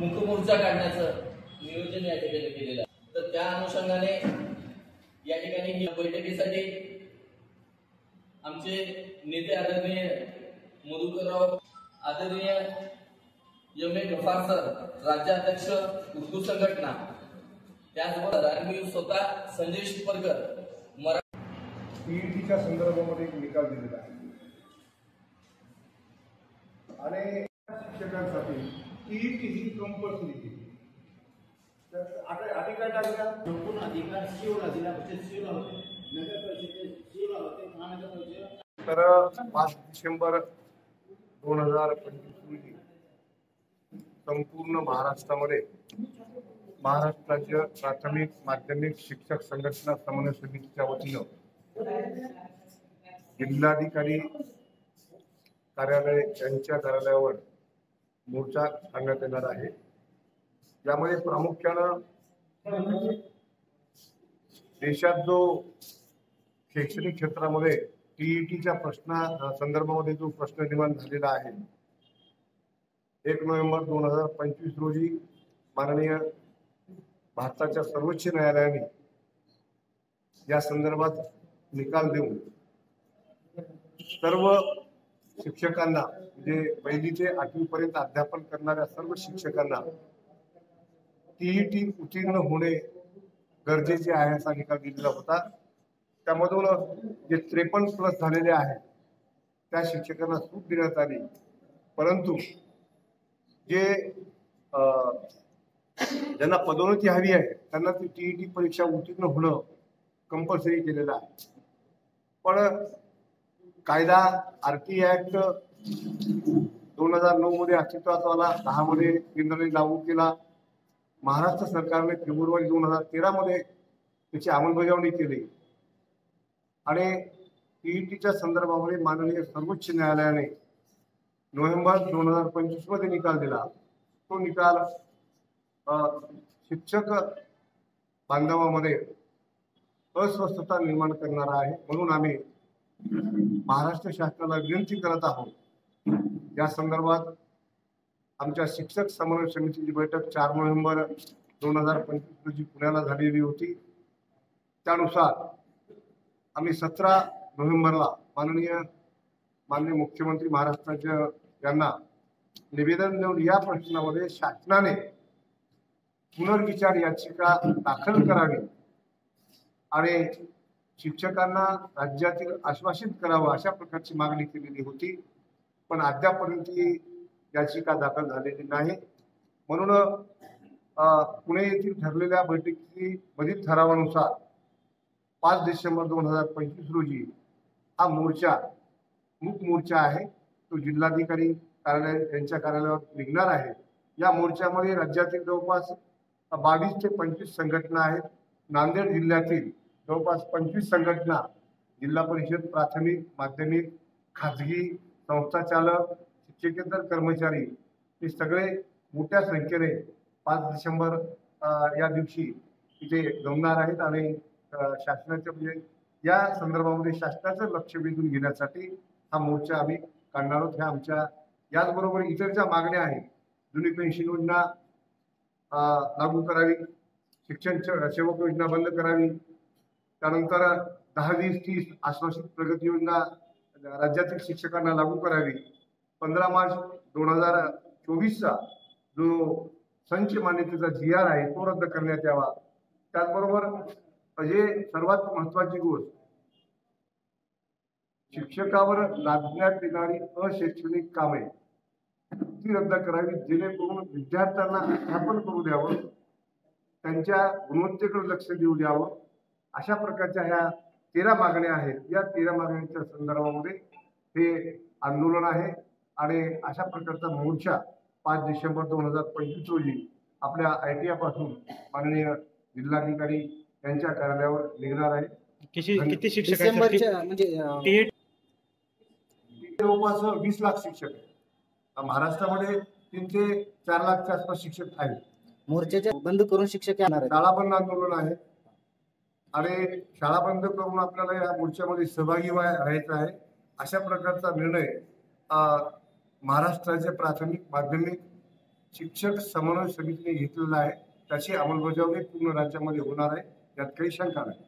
मुखमोर्चा काढण्याचं नियोजन या ठिकाणी केलेलं आहे। तर त्या अनुषंगाने या ठिकाणी ही बैठकीसाठी आमचे नेते आदरणीय मधुकरराव, आदरणीय एम.ए. गफार सर, राज्याध्यक्ष उर्दू संघटना, त्याचबरोबर आणि स्वतः संजय शिपरकर टीईटीच्या संदर्भामध्ये एक निकाल दिलेला आहे आणि शिक्षकांसाठी टीईटी ही कंपल्सरी केली। तर आधी काय टाकल्या संपूर्ण अधिकार सीओला जिल्हा परिषद सीओला होते, नगर परिषद सीओला होते, महानगर परिषद। तर 5 डिसेंबर 2025 रोजी संपूर्ण महाराष्ट्रामध्ये महाराष्ट्र राज्य प्राथमिक माध्यमिक शिक्षक संघटना समन्वय समितीच्या वतीनं जिल्हाधिकारी कार्यालय यांच्या कार्यालयावर मोर्चा काढण्यात येणार आहे। यामध्ये प्रामुख्यानं देशात जो शैक्षणिक क्षेत्रामध्ये टीईटीच्या संदर्भामध्ये जो प्रश्न निर्माण झालेला आहे, 1 नोव्हेंबर 2025 रोजी माननीय भारताच्या सर्वोच्च न्यायालयाने या संदर्भात निकाल देऊन सर्व शिक्षकांना, म्हणजे 1ली ते 8वी पर्यंत अध्यापन करणाऱ्या सर्व शिक्षकांना टीईटी उत्तीर्ण होणे गरजेचे आहे असा निकाल दिलेला होता। त्यामधून जे 53+ झालेले आहेत त्या शिक्षकांना सूट देण्यात आली, परंतु जे ज्यांना पदोन्नती हवी आहे त्यांना ती टीईटी परीक्षा उत्तीर्ण होणं कंपल्सरी केलेलं आहे। पण कायदा आरटी ऍक्ट 2009 मध्ये अस्तित्वात आला, 10 मध्ये केंद्राने लागू केला, महाराष्ट्र सरकारने फेब्रुवारी 2013 मध्ये त्याची अंमलबजावणी केली आणि टीईटीच्या संदर्भामध्ये माननीय सर्वोच्च न्यायालयाने नोव्हेंबर 2025 मध्ये निकाल दिला। तो निकाल शिक्षक बांधवामध्ये अस्वस्थता निर्माण करणारा आहे। म्हणून आम्ही महाराष्ट्र शासनाला विनंती करत आहोत, या संदर्भात आमच्या शिक्षक समन्वय समितीची बैठक 4 नोव्हेंबर 2025 रोजी पुण्याला झालेली होती। त्यानुसार आम्ही 17 नोव्हेंबरला माननीय मुख्यमंत्री महाराष्ट्राच्या यांना निवेदन देऊन या प्रश्नामध्ये शासनाने पुनर्विचार याचिका दाखल करावी आणि शिक्षकांना राज्यातील आश्वासित करावं अशा प्रकारची मागणी केलेली होती, पण अद्यापर्यंत ही याचिका दाखल झालेली नाही। म्हणून पुणे येथील ठरलेल्या बैठकीमधील ठरावानुसार 5 डिसेंबर 2025 रोजी हा मूक मोर्चा आहे, तो जिल्हाधिकारी कार्यालय यांच्या कार्यालयावर निघणार आहे। या मोर्चामध्ये राज्यातील जवळपास 22 ते 25 संघटना आहेत। नांदेड जिल्ह्यातील जवळपास 25 संघटना, जिल्हा परिषद प्राथमिक माध्यमिक खाजगी संस्था चालक शिक्षकेतर कर्मचारी हे सगळे मोठ्या संख्येने 5 डिसेंबर या दिवशी इथे जमणार आहेत आणि शासनाच्या म्हणजे या संदर्भामध्ये शासनाचं लक्ष वेधून घेण्यासाठी हा मोर्चा आम्ही काढणार आहोत। ह्या आमच्या याचबरोबर इतर ज्या मागण्या आहेत, जुनी पेन्शन योजना लागू करावी, शिक्षण सेवक योजना बंद करावी, त्यानंतर 10-20-30 आश्वासित प्रगती योजना राज्यातील शिक्षकांना लागू करावी, 15 मार्च 2024चा जो संच मान्यतेचा GR आहे तो रद्द करण्यात यावा। त्याचबरोबर जे सर्वात महत्वाची गोष्ट, शिक्षकावर लादण्यात येणारी अशैक्षणिक कामे ती रद्द करावी, जेणेकरून विद्यार्थ्यांना अध्यापन करू द्यावं, त्यांच्या गुणवत्तेकडे लक्ष देऊ द्यावं। अशा प्रकारच्या ह्या 13 मागण्या आहेत। या 13 मागण्यांच्या संदर्भामध्ये हे आंदोलन आहे आणि अशा प्रकारचा मोर्चा 5 डिसेंबर 2025 रोजी आपल्या ITI पासून माननीय जिल्हाधिकारी यांच्या कार्यालयावर निघणार आहे। किती शिक्षकांसाठी म्हणजे जवळपास 20 लाख शिक्षक आहेत महाराष्ट्रामध्ये, 3 ते 4 लाखच्या आसपास शिक्षक आहेत। मोर्चाच्या बंद करून शिक्षक येणार आहेत, शाळा बंद आंदोलन आहे आणि शाळा बंद करून आपल्याला या मोर्चामध्ये सहभागी व्हायचं आहे। अशा प्रकारचा निर्णय महाराष्ट्राचे प्राथमिक माध्यमिक शिक्षक समन्वय समितीने घेतलेला आहे त्याची अंमलबजावणी पूर्ण राज्यामध्ये होणार आहे, यात काही शंका नाही.